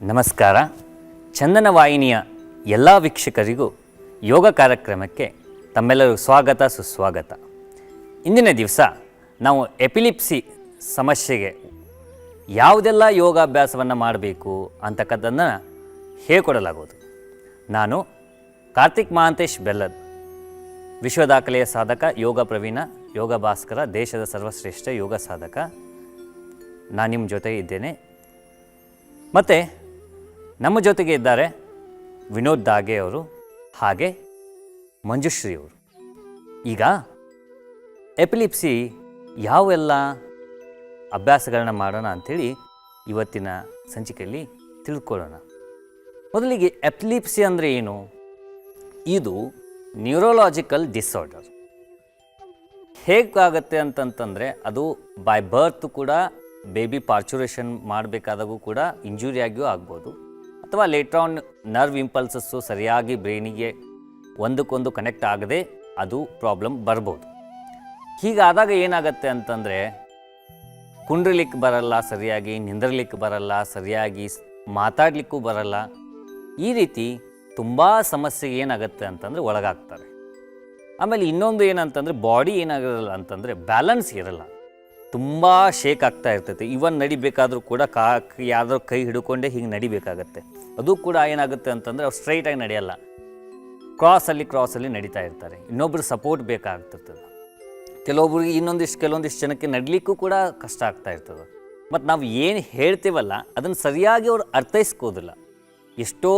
ನಮಸ್ಕಾರ. ಚಂದನ ವಾಹಿನಿಯ ಎಲ್ಲ ವೀಕ್ಷಕರಿಗೂ ಯೋಗ ಕಾರ್ಯಕ್ರಮಕ್ಕೆ ತಮ್ಮೆಲ್ಲರಿಗೂ ಸ್ವಾಗತ ಸುಸ್ವಾಗತ. ಇಂದಿನ ದಿವಸ ನಾವು ಎಪಿಲಿಪ್ಸಿ ಸಮಸ್ಯೆಗೆ ಯಾವುದೆಲ್ಲ ಯೋಗಾಭ್ಯಾಸವನ್ನು ಮಾಡಬೇಕು ಅಂತಕ್ಕಂಥದ್ದನ್ನು ಹೇಳಿಕೊಡಲಾಗುವುದು. ನಾನು ಕಾರ್ತಿಕ್ ಮಹಾಂತೇಶ್ ಬೆಲ್ಲದ್, ವಿಶ್ವ ದಾಖಲೆಯ ಸಾಧಕ, ಯೋಗ ಪ್ರವೀಣ, ಯೋಗ ಭಾಸ್ಕರ, ದೇಶದ ಸರ್ವಶ್ರೇಷ್ಠ ಯೋಗ ಸಾಧಕ. ನಾನು ನಿಮ್ಮ ಜೊತೆ ಇದ್ದೇನೆ. ಮತ್ತು ನಮ್ಮ ಜೊತೆಗೆ ಇದ್ದಾರೆ ವಿನೋದ್ ದಾಗೆ ಅವರು, ಹಾಗೆ ಮಂಜುಶ್ರೀ ಅವರು. ಈಗ ಎಪಿಲಿಪ್ಸಿ ಯಾವೆಲ್ಲ ಅಭ್ಯಾಸಗಳನ್ನ ಮಾಡೋಣ ಅಂಥೇಳಿ ಇವತ್ತಿನ ಸಂಚಿಕೆಯಲ್ಲಿ ತಿಳ್ಕೊಳ್ಳೋಣ. ಮೊದಲಿಗೆ ಎಪಿಲಿಪ್ಸಿ ಅಂದರೆ ಏನು? ಇದು ನ್ಯೂರೋಲಾಜಿಕಲ್ ಡಿಸಾರ್ಡರ್. ಹೇಗಾಗುತ್ತೆ ಅಂತಂತಂದರೆ ಅದು ಬೈ ಬರ್ತ್ ಕೂಡ ಬೇಬಿ ಪಾರ್ಚುರೇಷನ್ ಮಾಡಬೇಕಾದಾಗೂ ಕೂಡ ಇಂಜುರಿಯಾಗಿಯೂ ಆಗ್ಬೋದು, ಅಥವಾ ಲೇಟರ್ ಆನ್ ನರ್ವ್ ಇಂಪಲ್ಸಸ್ಸು ಸರಿಯಾಗಿ ಬ್ರೈನಿಗೆ ಒಂದಕ್ಕೊಂದು ಕನೆಕ್ಟ್ ಆಗದೆ ಅದು ಪ್ರಾಬ್ಲಮ್ ಬರ್ಬೋದು. ಹೀಗಾದಾಗ ಏನಾಗುತ್ತೆ ಅಂತಂದರೆ ಕುಂಡ್ರಲಿಕ್ಕೆ ಬರಲ್ಲ, ಸರಿಯಾಗಿ ನಿಂದ್ರಲಿಕ್ಕೆ ಬರಲ್ಲ, ಸರಿಯಾಗಿ ಮಾತಾಡಲಿಕ್ಕೂ ಬರಲ್ಲ. ಈ ರೀತಿ ತುಂಬ ಸಮಸ್ಯೆಗೆ ಏನಾಗುತ್ತೆ ಅಂತಂದರೆ ಒಳಗಾಗ್ತಾರೆ. ಆಮೇಲೆ ಇನ್ನೊಂದು ಏನಂತಂದರೆ ಬಾಡಿ ಏನಾಗಿರಲ್ಲ ಅಂತಂದರೆ ಬ್ಯಾಲೆನ್ಸ್ ಇರಲ್ಲ, ತುಂಬ ಶೇಕ್ ಆಗ್ತಾ ಇರ್ತೈತೆ. ಇವನ್ ನಡಿಬೇಕಾದ್ರೂ ಕೂಡ ಯಾವ್ದಾದ್ರು ಕೈ ಹಿಡ್ಕೊಂಡೇ ಹಿಂಗೆ ನಡಿಬೇಕಾಗತ್ತೆ. ಅದು ಕೂಡ ಏನಾಗುತ್ತೆ ಅಂತಂದರೆ ಅವ್ರು ಸ್ಟ್ರೈಟಾಗಿ ನಡೆಯಲ್ಲ, ಕ್ರಾಸಲ್ಲಿ ನಡೀತಾ ಇರ್ತಾರೆ. ಇನ್ನೊಬ್ರು ಸಪೋರ್ಟ್ ಬೇಕಾಗ್ತಿರ್ತದೆ. ಕೆಲವೊಬ್ರಿಗೆ ಕೆಲವೊಂದಿಷ್ಟು ಜನಕ್ಕೆ ನಡಲಿಕ್ಕೂ ಕೂಡ ಕಷ್ಟ ಆಗ್ತಾ ಇರ್ತದೆ. ಮತ್ತು ನಾವು ಏನು ಹೇಳ್ತೀವಲ್ಲ ಅದನ್ನು ಸರಿಯಾಗಿ ಅವ್ರು ಅರ್ಥೈಸ್ಕೋದಿಲ್ಲ. ಎಷ್ಟೋ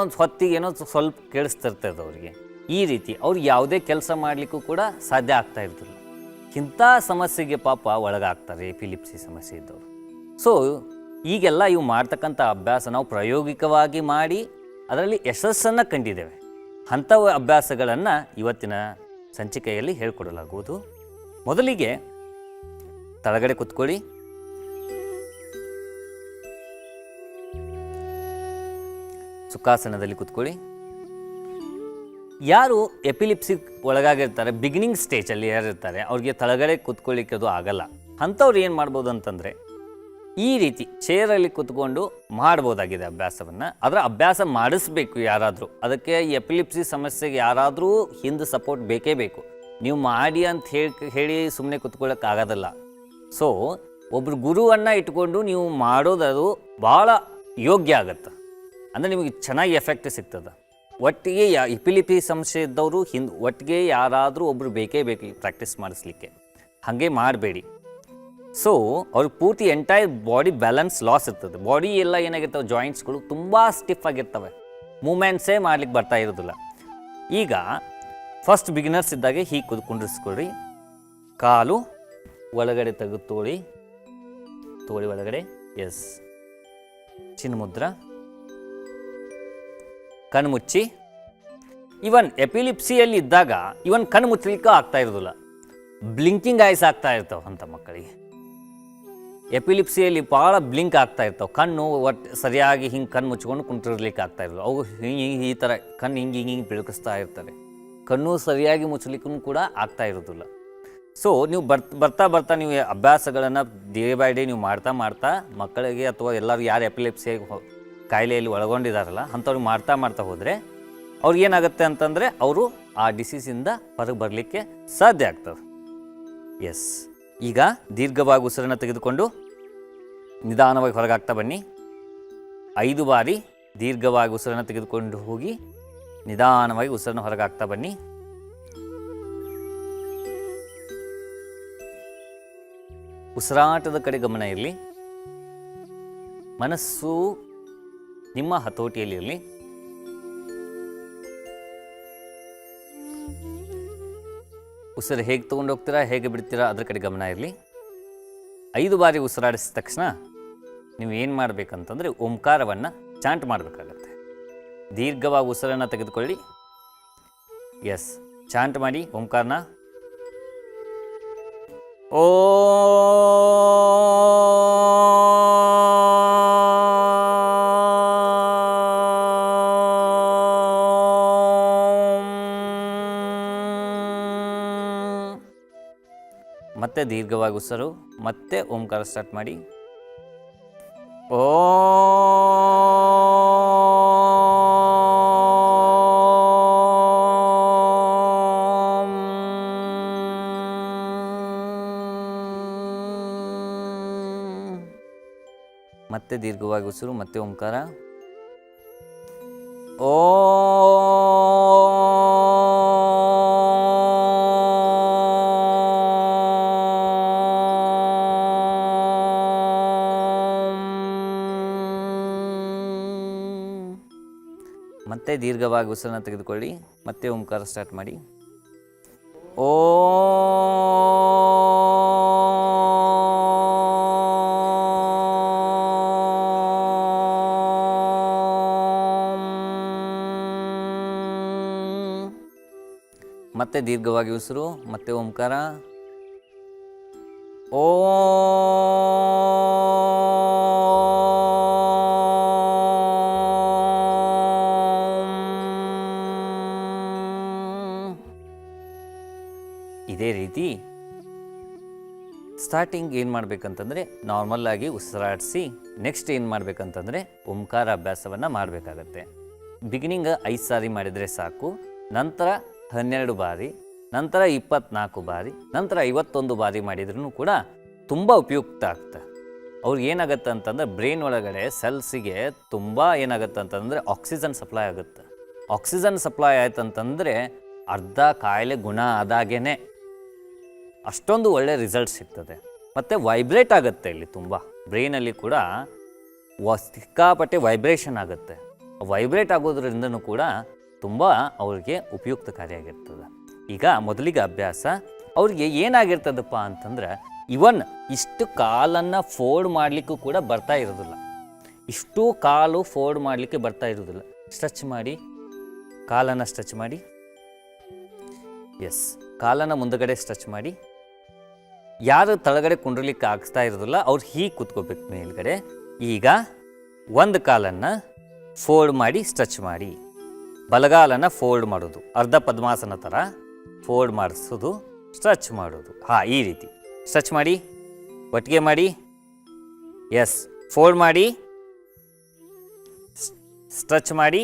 ಒಂದು ಹೊತ್ತಿಗೆ ಏನೋ ಸ್ವಲ್ಪ ಕೇಳಿಸ್ತಿರ್ತದೆ ಅವರಿಗೆ. ಈ ರೀತಿ ಅವ್ರು ಯಾವುದೇ ಕೆಲಸ ಮಾಡಲಿಕ್ಕೂ ಕೂಡ ಸಾಧ್ಯ ಆಗ್ತಾ ಇರ್ತಿಲ್ಲ. ಇಂಥ ಸಮಸ್ಯೆಗೆ ಪಾಪ ಒಳಗಾಗ್ತಾರೆ ಎಪಿಲಿಪ್ಸಿ ಸಮಸ್ಯೆ ಇದ್ದವರು. ಸೊ ಈಗೆಲ್ಲ ಇವು ಮಾಡ್ತಕ್ಕಂಥ ಅಭ್ಯಾಸ ನಾವು ಪ್ರಾಯೋಗಿಕವಾಗಿ ಮಾಡಿ ಅದರಲ್ಲಿ ಯಶಸ್ಸನ್ನು ಕಂಡಿದ್ದೇವೆ. ಅಂಥ ಅಭ್ಯಾಸಗಳನ್ನು ಇವತ್ತಿನ ಸಂಚಿಕೆಯಲ್ಲಿ ಹೇಳಿಕೊಡಲಾಗುವುದು. ಮೊದಲಿಗೆ ತಳಗಡೆ ಕೂತ್ಕೊಳ್ಳಿ. ಸುಖಾಸನದಲ್ಲಿ ಕೂತ್ಕೊಳ್ಳಿ. ಯಾರು ಎಪಿಲಿಪ್ಸಿ ಒಳಗಾಗಿರ್ತಾರೆ, ಬಿಗಿನಿಂಗ್ ಸ್ಟೇಜಲ್ಲಿ ಯಾರಿರ್ತಾರೆ, ಅವ್ರಿಗೆ ತಳಗಡೆ ಕೂತ್ಕೊಳ್ಳಿಕ್ಕೆ ಅದು ಆಗಲ್ಲ. ಅಂಥವ್ರು ಏನು ಮಾಡ್ಬೋದು ಅಂತಂದರೆ ಈ ರೀತಿ ಚೇರಲ್ಲಿ ಕೂತ್ಕೊಂಡು ಮಾಡ್ಬೋದಾಗಿದೆ ಅಭ್ಯಾಸವನ್ನು. ಅದರ ಅಭ್ಯಾಸ ಮಾಡಿಸ್ಬೇಕು ಯಾರಾದರೂ. ಅದಕ್ಕೆ ಎಪಿಲಿಪ್ಸಿ ಸಮಸ್ಯೆಗೆ ಯಾರಾದರೂ ಹಿಂದೆ ಸಪೋರ್ಟ್ ಬೇಕೇ ಬೇಕು. ನೀವು ಮಾಡಿ ಅಂತ ಹೇಳಿ ಸುಮ್ಮನೆ ಕೂತ್ಕೊಳ್ಳೋಕ್ಕಾಗೋದಲ್ಲ. ಸೊ ಒಬ್ಬರು ಗುರುವನ್ನು ಇಟ್ಕೊಂಡು ನೀವು ಮಾಡೋದದು ಭಾಳ ಯೋಗ್ಯ ಆಗುತ್ತೆ. ಅಂದರೆ ನಿಮಗೆ ಚೆನ್ನಾಗಿ ಎಫೆಕ್ಟ್ ಸಿಗ್ತದೆ. ಒಟ್ಟಿಗೆ ಎಪಿಲಿಪ್ಸಿ ಸಮಸ್ಯೆ ಇದ್ದವರು ಒಟ್ಟಿಗೆ ಯಾರಾದರೂ ಒಬ್ಬರು ಬೇಕೇ ಬೇಕು ಪ್ರಾಕ್ಟೀಸ್ ಮಾಡಿಸ್ಲಿಕ್ಕೆ. ಹಾಗೆ ಮಾಡಬೇಡಿ. ಸೊ ಅವ್ರಿಗೆ ಪೂರ್ತಿ ಎಂಟೈರ್ ಬಾಡಿ ಬ್ಯಾಲೆನ್ಸ್ ಲಾಸ್ ಇರ್ತದೆ. ಬಾಡಿ ಎಲ್ಲ ಏನಾಗಿರ್ತವೆ, ಜಾಯಿಂಟ್ಸ್ಗಳು ತುಂಬ ಸ್ಟಿಫ್ ಆಗಿರ್ತವೆ, ಮೂಮೆಂಟ್ಸೇ ಮಾಡ್ಲಿಕ್ಕೆ ಬರ್ತಾ ಇರೋದಿಲ್ಲ. ಈಗ ಫಸ್ಟ್ ಬಿಗಿನರ್ಸ್ ಇದ್ದಾಗೆ ಹೀಗೆ ಕುಂಡ್ರಿಸ್ಕೊಳ್ರಿ. ಕಾಲು ಒಳಗಡೆ ತೆಗೆದು ತೋಳಿ ಒಳಗಡೆ. ಎಸ್. ಚಿನ್ಮುದ್ರ. ಕಣ್ಣು ಮುಚ್ಚಿ. ಇವನ್ ಎಪಿಲಿಪ್ಸಿಯಲ್ಲಿ ಇದ್ದಾಗ ಇವನ್ ಕಣ್ಣು ಮುಚ್ಚಲಿಕ್ಕೆ ಆಗ್ತಾ ಇರೋದಿಲ್ಲ, ಬ್ಲಿಂಕಿಂಗ್ ಐಸ್ ಆಗ್ತಾ ಇರ್ತಾವೆ ಅಂಥ ಮಕ್ಕಳಿಗೆ. ಎಪಿಲಿಪ್ಸಿಯಲ್ಲಿ ಭಾಳ ಬ್ಲಿಂಕ್ ಆಗ್ತಾ ಇರ್ತಾವೆ. ಕಣ್ಣು ಸರಿಯಾಗಿ ಹಿಂಗೆ ಕಣ್ಣು ಮುಚ್ಕೊಂಡು ಕುಂತಿರ್ಲಿಕ್ಕೆ ಆಗ್ತಾ ಇರೋದು. ಅವು ಈ ಥರ ಕಣ್ಣು ಹಿಂಗೆ ಬೆಳಕಿಸ್ತಾ ಇರ್ತಾರೆ. ಕಣ್ಣು ಸರಿಯಾಗಿ ಮುಚ್ಚಲಿಕ್ಕೂ ಕೂಡ ಆಗ್ತಾ ಇರೋದಿಲ್ಲ. ಸೊ ನೀವು ಬರ್ತಾ ನೀವು ಅಭ್ಯಾಸಗಳನ್ನು ಡೇ ಬೈ ಡೇ ನೀವು ಮಾಡ್ತಾ ಮಕ್ಕಳಿಗೆ ಅಥವಾ ಎಲ್ಲರೂ ಯಾರು ಎಪಿಲಿಪ್ಸಿ ಕಾಯಿಲೆಯಲ್ಲಿ ಒಳಗೊಂಡಿದ್ದಾರಲ್ಲ ಅಂಥವ್ರಿಗೆ ಮಾಡ್ತಾ ಹೋದರೆ ಅವ್ರಿಗೇನಾಗುತ್ತೆ ಅಂತಂದರೆ ಅವರು ಆ ಡಿಸೀಸಿಂದ ಹೊರಗೆ ಬರಲಿಕ್ಕೆ ಸಾಧ್ಯ ಆಗ್ತದೆ. ಎಸ್. ಈಗ ದೀರ್ಘವಾಗಿ ಉಸಿರನ್ನು ತೆಗೆದುಕೊಂಡು ನಿಧಾನವಾಗಿ ಹೊರಗಾಗ್ತಾ ಬನ್ನಿ. 5 ಬಾರಿ ದೀರ್ಘವಾಗಿ ಉಸಿರನ್ನು ತೆಗೆದುಕೊಂಡು ಹೋಗಿ ನಿಧಾನವಾಗಿ ಉಸಿರನ್ನು ಹೊರಗಾಗ್ತಾ ಬನ್ನಿ. ಉಸಿರಾಟದ ಕಡೆ ಗಮನ ಇರಲಿ. ಮನಸ್ಸು ನಿಮ್ಮ ಹತೋಟಿಯಲ್ಲಿ ಇರಲಿ. ಉಸಿರು ಹೇಗೆ ತೊಗೊಂಡು ಹೋಗ್ತೀರಾ, ಹೇಗೆ ಬಿಡ್ತೀರಾ ಅದ್ರ ಕಡೆ ಗಮನ ಇರಲಿ. 5 ಬಾರಿ ಉಸಿರಾಡಿಸಿದ ತಕ್ಷಣ ನೀವು ಏನು ಮಾಡಬೇಕಂತಂದರೆ ಓಂಕಾರವನ್ನು ಚಾಂಟ್ ಮಾಡಬೇಕಾಗತ್ತೆ. ದೀರ್ಘವಾಗಿ ಉಸಿರನ್ನು ತೆಗೆದುಕೊಳ್ಳಿ. ಎಸ್. ಚಾಂಟ್ ಮಾಡಿ ಓಂಕಾರನ. ಓ ಮತ್ತೆ ದೀರ್ಘವಾಗಿ ಉಸಿರು, ಮತ್ತೆ ಓಂಕಾರ ಸ್ಟಾರ್ಟ್ ಮಾಡಿ. ಓಂ ಮತ್ತೆ ದೀರ್ಘವಾಗಿ ಉಸಿರು, ಮತ್ತೆ ಓಂಕಾರ. ಓ ಮತ್ತೆ ದೀರ್ಘವಾಗಿ ಉಸಿರನ್ನು ತೆಗೆದುಕೊಳ್ಳಿ, ಮತ್ತೆ ಓಂಕಾರ ಸ್ಟಾರ್ಟ್ ಮಾಡಿ. ಓ ಮತ್ತೆ ದೀರ್ಘವಾಗಿ ಉಸಿರು, ಮತ್ತೆ ಓಂಕಾರ. ಓ ಇದೇ ರೀತಿ ಸ್ಟಾರ್ಟಿಂಗ್ ಏನು ಮಾಡಬೇಕಂತಂದರೆ ನಾರ್ಮಲ್ಲಾಗಿ ಉಸಿರಾಡಿಸಿ ನೆಕ್ಸ್ಟ್ ಏನು ಮಾಡಬೇಕಂತಂದರೆ ಓಂಕಾರ ಅಭ್ಯಾಸವನ್ನು ಮಾಡಬೇಕಾಗತ್ತೆ. ಬಿಗಿನಿಂಗ್ 5 ಸಾರಿ ಮಾಡಿದರೆ ಸಾಕು, ನಂತರ 12 ಬಾರಿ, ನಂತರ 24 ಬಾರಿ, ನಂತರ 51 ಬಾರಿ ಮಾಡಿದ್ರೂ ಕೂಡ ತುಂಬ ಉಪಯುಕ್ತ ಆಗ್ತದೆ. ಅವ್ರಿಗೆ ಏನಾಗುತ್ತೆ ಅಂತಂದರೆ ಬ್ರೈನ್ ಒಳಗಡೆ ಸೆಲ್ಸಿಗೆ ತುಂಬ ಏನಾಗುತ್ತೆ ಅಂತಂದರೆ ಆಕ್ಸಿಜನ್ ಸಪ್ಲೈ ಆಗುತ್ತೆ. ಆಕ್ಸಿಜನ್ ಸಪ್ಲೈ ಆಯ್ತಂತಂದರೆ ಅರ್ಧ ಕಾಯಿಲೆ ಗುಣ ಆದಾಗೇ ಅಷ್ಟೊಂದು ಒಳ್ಳೆ ರಿಸಲ್ಟ್ ಸಿಗ್ತದೆ. ಮತ್ತು ವೈಬ್ರೇಟ್ ಆಗುತ್ತೆ ಇಲ್ಲಿ ತುಂಬ, ಬ್ರೈನಲ್ಲಿ ಕೂಡ ಸಿಕ್ಕಾಪಟ್ಟೆ ವೈಬ್ರೇಷನ್ ಆಗುತ್ತೆ. ವೈಬ್ರೇಟ್ ಆಗೋದ್ರಿಂದನೂ ಕೂಡ ತುಂಬ ಅವ್ರಿಗೆ ಉಪಯುಕ್ತಕಾರಿಯಾಗಿರ್ತದೆ. ಈಗ ಮೊದಲಿಗೆ ಅಭ್ಯಾಸ ಅವ್ರಿಗೆ ಏನಾಗಿರ್ತದಪ್ಪ ಅಂತಂದ್ರೆ ಇವನ್ ಇಷ್ಟು ಕಾಲನ್ನು ಫೋಲ್ಡ್ ಮಾಡಲಿಕ್ಕೂ ಕೂಡ ಬರ್ತಾ ಇರೋದಿಲ್ಲ. ಇಷ್ಟು ಕಾಲು ಫೋಲ್ಡ್ ಮಾಡಲಿಕ್ಕೆ ಬರ್ತಾ ಇರೋದಿಲ್ಲ. ಸ್ಟ್ರೆಚ್ ಮಾಡಿ, ಕಾಲನ್ನು ಸ್ಟ್ರೆಚ್ ಮಾಡಿ. ಎಸ್, ಕಾಲನ್ನು ಮುಂದಗಡೆ ಸ್ಟ್ರೆಚ್ ಮಾಡಿ. ಯಾರು ತಳಗಡೆ ಕುಂಡ್ರಲಿಕ್ಕೆ ಆಗ್ತಾ ಇರೋದಿಲ್ಲ ಅವ್ರು ಹೀಗೆ ಕೂತ್ಕೋಬೇಕು ಮೇಲ್ಗಡೆ. ಈಗ ಒಂದು ಕಾಲನ್ನು ಫೋಲ್ಡ್ ಮಾಡಿ ಸ್ಟ್ರೆಚ್ ಮಾಡಿ, ಬಲಗಾಲನ್ನು ಫೋಲ್ಡ್ ಮಾಡೋದು, ಅರ್ಧ ಪದ್ಮಾಸನ ಥರ ಫೋಲ್ಡ್ ಮಾಡಿಸೋದು, ಸ್ಟ್ರೆಚ್ ಮಾಡೋದು. ಈ ರೀತಿ ಸ್ಟ್ರೆಚ್ ಮಾಡಿ, ಒಟ್ಟಿಗೆ ಮಾಡಿ. ಎಸ್, ಫೋಲ್ಡ್ ಮಾಡಿ, ಸ್ಟ್ರೆಚ್ ಮಾಡಿ,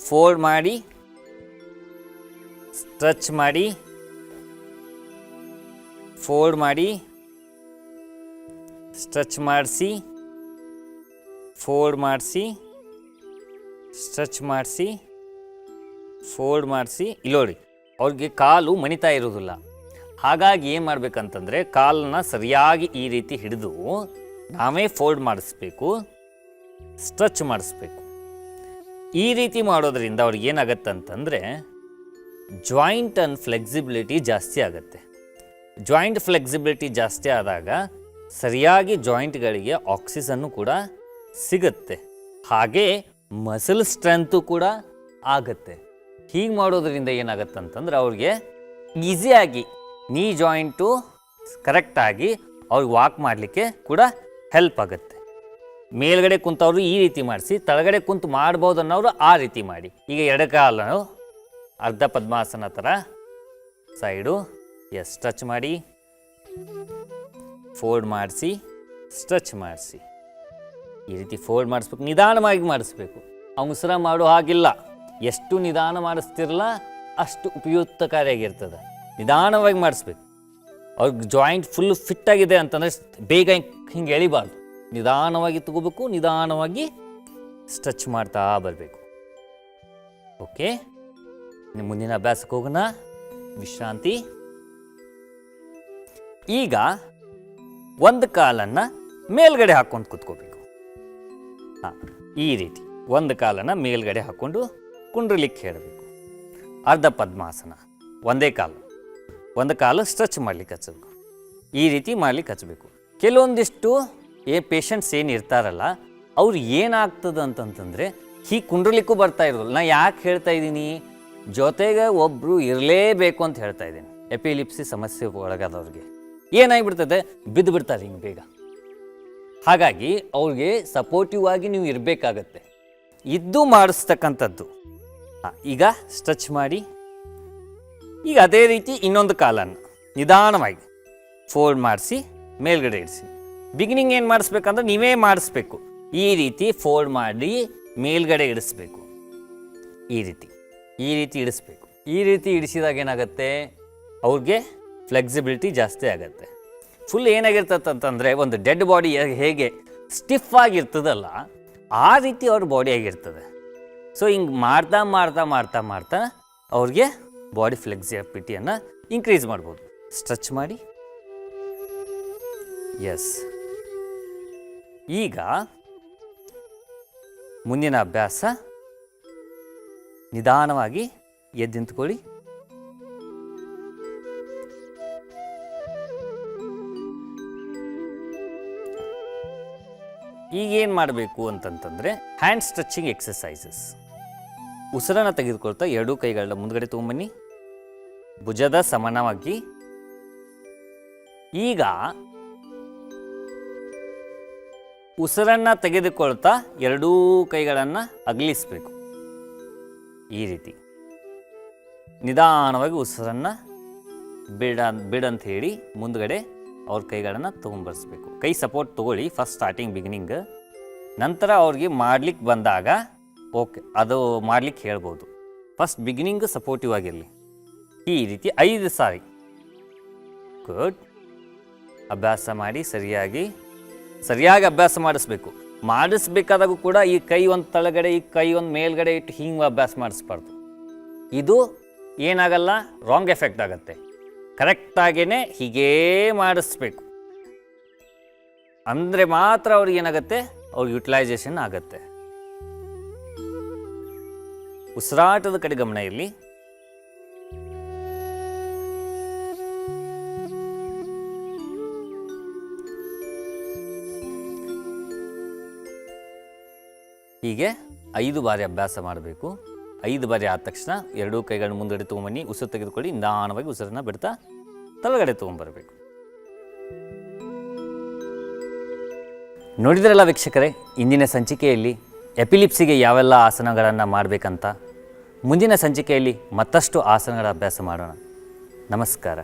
ಫೋಲ್ಡ್ ಮಾಡಿ, ಸ್ಟ್ರೆಚ್ ಮಾಡಿ, ಫೋಲ್ಡ್ ಮಾಡಿ, ಸ್ಟ್ರೆಚ್ ಮಾಡಿಸಿ, ಫೋಲ್ಡ್ ಮಾಡಿಸಿ, ಸ್ಟ್ರೆಚ್ ಮಾಡಿಸಿ, ಫೋಲ್ಡ್ ಮಾಡಿಸಿ. ಇಲ್ಲೋಡಿ, ಅವ್ರಿಗೆ ಕಾಲು ಮಣಿತಾ ಇರೋದಿಲ್ಲ. ಹಾಗಾಗಿ ಏನು ಮಾಡಬೇಕಂತಂದರೆ ಕಾಲನ್ನ ಸರಿಯಾಗಿ ಈ ರೀತಿ ಹಿಡಿದು ನಾವೇ ಫೋಲ್ಡ್ ಮಾಡಿಸ್ಬೇಕು, ಸ್ಟ್ರೆಚ್ ಮಾಡಿಸ್ಬೇಕು. ಈ ರೀತಿ ಮಾಡೋದ್ರಿಂದ ಅವ್ರಿಗೆ ಏನಾಗತ್ತೆ ಅಂತಂದರೆ ಜಾಯಿಂಟ್ ಆ್ಯಂಡ್ ಫ್ಲೆಕ್ಸಿಬಿಲಿಟಿ ಜಾಸ್ತಿ ಆಗುತ್ತೆ. ಜಾಯಿಂಟ್ ಫ್ಲೆಕ್ಸಿಬಿಲಿಟಿ ಜಾಸ್ತಿ ಆದಾಗ ಸರಿಯಾಗಿ ಜಾಯಿಂಟ್ಗಳಿಗೆ ಆಕ್ಸಿಜನ್ನು ಕೂಡ ಸಿಗುತ್ತೆ, ಹಾಗೆ ಮಸಲ್ ಸ್ಟ್ರೆಂತು ಕೂಡ ಆಗುತ್ತೆ. ಹೀಗೆ ಮಾಡೋದ್ರಿಂದ ಏನಾಗುತ್ತೆ ಅಂತಂದ್ರೆ ಅವ್ರಿಗೆ ಈಸಿಯಾಗಿ ನೀ ಜಾಯಿಂಟು ಕರೆಕ್ಟಾಗಿ ಅವ್ರಿಗೆ ವಾಕ್ ಮಾಡಲಿಕ್ಕೆ ಕೂಡ ಹೆಲ್ಪ್ ಆಗುತ್ತೆ. ಮೇಲ್ಗಡೆ ಕುಂತವರು ಈ ರೀತಿ ಮಾಡಿಸಿ, ತಳಗಡೆ ಕುಂತು ಮಾಡ್ಬೋದು ಅನ್ನೋರು ಆ ರೀತಿ ಮಾಡಿ. ಈಗ ಎಡಕಾಲು ಅರ್ಧ ಪದ್ಮಾಸನ ಥರ ಸೈಡು. ಎಸ್, ಸ್ಟ್ರೆಚ್ ಮಾಡಿ, ಫೋಲ್ಡ್ ಮಾಡಿಸಿ, ಸ್ಟ್ರೆಚ್ ಮಾಡಿಸಿ. ಈ ರೀತಿ ಫೋಲ್ಡ್ ಮಾಡಿಸ್ಬೇಕು, ನಿಧಾನವಾಗಿ ಮಾಡಿಸ್ಬೇಕು. ಅವಸರ ಮಾಡೋ ಹಾಗಿಲ್ಲ. ಎಷ್ಟು ನಿಧಾನ ಮಾಡಿಸ್ತಿರಲ್ಲ ಅಷ್ಟು ಉಪಯುಕ್ತಕಾರಿಯಾಗಿರ್ತದೆ. ನಿಧಾನವಾಗಿ ಮಾಡಿಸ್ಬೇಕು. ಅವ್ರಿಗೆ ಜಾಯಿಂಟ್ ಫುಲ್ ಫಿಟ್ಟಾಗಿದೆ ಅಂತಂದರೆ ಬೇಗ ಹಿಂಗೆ ಎಳಿಬಾರ್ದು, ನಿಧಾನವಾಗಿ ತಗೋಬೇಕು, ನಿಧಾನವಾಗಿ ಸ್ಟ್ರೆಚ್ ಮಾಡ್ತಾ ಬರಬೇಕು. ಓಕೆ, ಮುಂದಿನ ಅಭ್ಯಾಸಕ್ಕೆ ಹೋಗೋಣ. ವಿಶ್ರಾಂತಿ. ಈಗ ಒಂದು ಕಾಲನ್ನು ಮೇಲ್ಗಡೆ ಹಾಕ್ಕೊಂಡು ಕೂತ್ಕೋಬೇಕು. ಈ ರೀತಿ ಒಂದು ಕಾಲನ್ನು ಮೇಲ್ಗಡೆ ಹಾಕ್ಕೊಂಡು ಕುಂಡ್ರಲಿಕ್ಕೆ ಹೇಳಬೇಕು. ಅರ್ಧ ಪದ್ಮಾಸನ, ಒಂದು ಕಾಲು ಸ್ಟ್ರೆಚ್ ಮಾಡ್ಲಿಕ್ಕೆ ಹಚ್ಚಬೇಕು. ಈ ರೀತಿ ಮಾಡ್ಲಿಕ್ಕೆ ಹಚ್ಚಬೇಕು. ಕೆಲವೊಂದಿಷ್ಟು ಪೇಷಂಟ್ಸ್ ಏನು ಇರ್ತಾರಲ್ಲ ಅವ್ರು ಏನಾಗ್ತದೆ ಅಂತಂತಂದರೆ ಹೀಗೆ ಕುಂಡ್ರಲಿಕ್ಕೂ ಬರ್ತಾ ಇರೋಲ್ಲ. ನಾ ಯಾಕೆ ಹೇಳ್ತಾ ಇದ್ದೀನಿ, ಜೊತೆಗೆ ಒಬ್ಬರು ಇರಲೇಬೇಕು ಅಂತ ಹೇಳ್ತಾ ಇದ್ದೀನಿ. ಎಪಿಲಿಪ್ಸಿ ಸಮಸ್ಯೆ ಒಳಗಾದವ್ರಿಗೆ ಏನಾಗಿಬಿಡ್ತದೆ, ಬಿದ್ದು ಬಿಡ್ತಾರೆ ಹಿಂಗೆ ಬೇಗ. ಹಾಗಾಗಿ ಅವ್ರಿಗೆ ಸಪೋರ್ಟಿವ್ ಆಗಿ ನೀವು ಇರಬೇಕಾಗತ್ತೆ, ಇದ್ದು ಮಾಡಿಸ್ತಕ್ಕಂಥದ್ದು. ಈಗ ಸ್ಟ್ರೆಚ್ ಮಾಡಿ. ಈಗ ಅದೇ ರೀತಿ ಇನ್ನೊಂದು ಕಾಲನ್ನು ನಿಧಾನವಾಗಿ ಫೋಲ್ಡ್ ಮಾಡಿಸಿ ಮೇಲ್ಗಡೆ ಇಡಿಸಿ. ಬಿಗಿನಿಂಗ್ ಏನು ಮಾಡಿಸ್ಬೇಕಂದ್ರೆ ನೀವೇ ಮಾಡಿಸ್ಬೇಕು. ಈ ರೀತಿ ಫೋಲ್ಡ್ ಮಾಡಿ ಮೇಲ್ಗಡೆ ಇಡಿಸ್ಬೇಕು. ಈ ರೀತಿ ಇಡಿಸ್ಬೇಕು. ಈ ರೀತಿ ಇಡಿಸಿದಾಗ ಏನಾಗುತ್ತೆ, ಅವ್ರಿಗೆ ಫ್ಲೆಕ್ಸಿಬಿಲಿಟಿ ಜಾಸ್ತಿ ಆಗುತ್ತೆ. ಫುಲ್ ಏನಾಗಿರ್ತದಂತಂದರೆ ಒಂದು ಡೆಡ್ ಬಾಡಿ ಹೇಗೆ ಸ್ಟಿಫ್ ಆಗಿರ್ತದಲ್ಲ ಆ ರೀತಿ ಅವ್ರ ಬಾಡಿ ಆಗಿರ್ತದೆ. ಸೊ ಹಿಂಗೆ ಮಾಡ್ತಾ ಮಾಡ್ತಾ ಮಾಡ್ತಾ ಮಾಡ್ತಾ ಅವ್ರಿಗೆ ಬಾಡಿ ಫ್ಲೆಕ್ಸಿಬಿಲಿಟಿಯನ್ನು ಇನ್ಕ್ರೀಸ್ ಮಾಡ್ಬೋದು. ಸ್ಟ್ರೆಚ್ ಮಾಡಿ. ಎಸ್, ಈಗ ಮುಂದಿನ ಅಭ್ಯಾಸ, ನಿಧಾನವಾಗಿ ಎದ್ದು ನಿಂತ್ಕೊಳ್ಳಿ. ಈಗೇನು ಮಾಡಬೇಕು ಅಂತಂತಂದರೆ ಹ್ಯಾಂಡ್ ಸ್ಟ್ರೆಚಿಂಗ್ ಎಕ್ಸಸೈಸಸ್. ಉಸಿರನ್ನು ತೆಗೆದುಕೊಳ್ತಾ ಎರಡೂ ಕೈಗಳನ್ನ ಮುಂದ್ಗಡೆ ತೊಗೊಂಬನ್ನಿ, ಭುಜದ ಸಮಾನವಾಗಿ. ಈಗ ಉಸಿರನ್ನು ತೆಗೆದುಕೊಳ್ತಾ ಎರಡೂ ಕೈಗಳನ್ನು ಅಗಲಿಸಬೇಕು. ಈ ರೀತಿ ನಿಧಾನವಾಗಿ ಉಸಿರನ್ನು ಬಿಡಂತ ಹೇಳಿ ಮುಂದ್ಗಡೆ ಅವ್ರ ಕೈಗಳನ್ನು ತೊಗೊಂಬರ್ಸ್ಬೇಕು. ಕೈ ಸಪೋರ್ಟ್ ತೊಗೊಳ್ಳಿ ಫಸ್ಟ್ ಸ್ಟಾರ್ಟಿಂಗ್ ಬಿಗಿನಿಂಗ್. ನಂತರ ಅವ್ರಿಗೆ ಮಾಡ್ಲಿಕ್ಕೆ ಬಂದಾಗ ಓಕೆ ಅದು ಮಾಡ್ಲಿಕ್ಕೆ ಹೇಳ್ಬೋದು. ಫಸ್ಟ್ ಬಿಗಿನಿಂಗ್ ಸಪೋರ್ಟಿವ್ ಆಗಿರಲಿ. ಈ ರೀತಿ 5 ಸಾರಿ. ಗುಡ್. ಅಭ್ಯಾಸ ಮಾಡಿ ಸರಿಯಾಗಿ ಅಭ್ಯಾಸ ಮಾಡಿಸ್ಬೇಕಾದಾಗೂ ಕೂಡ ಈ ಕೈ ಒಂದು ತಳಗಡೆ ಈ ಕೈ ಒಂದು ಮೇಲ್ಗಡೆ ಇಟ್ಟು ಹಿಂಗೆ ಅಭ್ಯಾಸ ಮಾಡಿಸ್ಬಾರ್ದು. ಇದು ಏನಾಗಲ್ಲ, ರಾಂಗ್ ಎಫೆಕ್ಟ್ ಆಗುತ್ತೆ. ಕರೆಕ್ಟಾಗೇ ಹೀಗೇ ಮಾಡಿಸ್ಬೇಕು. ಅಂದರೆ ಮಾತ್ರ ಅವ್ರಿಗೆ ಏನಾಗುತ್ತೆ, ಅವ್ರಿಗೆ ಯುಟಿಲೈಸೇಷನ್ ಆಗುತ್ತೆ. ಉಸಿರಾಟದ ಕಡೆ ಗಮನ ಇರಲಿ. ಹೀಗೆ 5 ಬಾರಿ ಅಭ್ಯಾಸ ಮಾಡಬೇಕು. 5 ಬಾರಿ ಆದ ತಕ್ಷಣ ಎರಡೂ ಕೈಗಳನ್ನ ಮುಂದೆಡೆ ತೊಗೊಂಬನ್ನಿ, ಉಸಿರು ತೆಗೆದುಕೊಳ್ಳಿ, ನಿಧಾನವಾಗಿ ಉಸಿರನ್ನು ಬಿಡ್ತಾ ತಳಗಡೆ ತೊಗೊಂಬರಬೇಕು. ನೋಡಿದ್ರಲ್ಲ ವೀಕ್ಷಕರೇ, ಇಂದಿನ ಸಂಚಿಕೆಯಲ್ಲಿ ಎಪಿಲಿಪ್ಸಿಗೆ ಯಾವೆಲ್ಲ ಆಸನಗಳನ್ನು ಮಾಡಬೇಕಂತ. ಮುಂದಿನ ಸಂಚಿಕೆಯಲ್ಲಿ ಮತ್ತಷ್ಟು ಆಸನಗಳ ಅಭ್ಯಾಸ ಮಾಡೋಣ. ನಮಸ್ಕಾರ.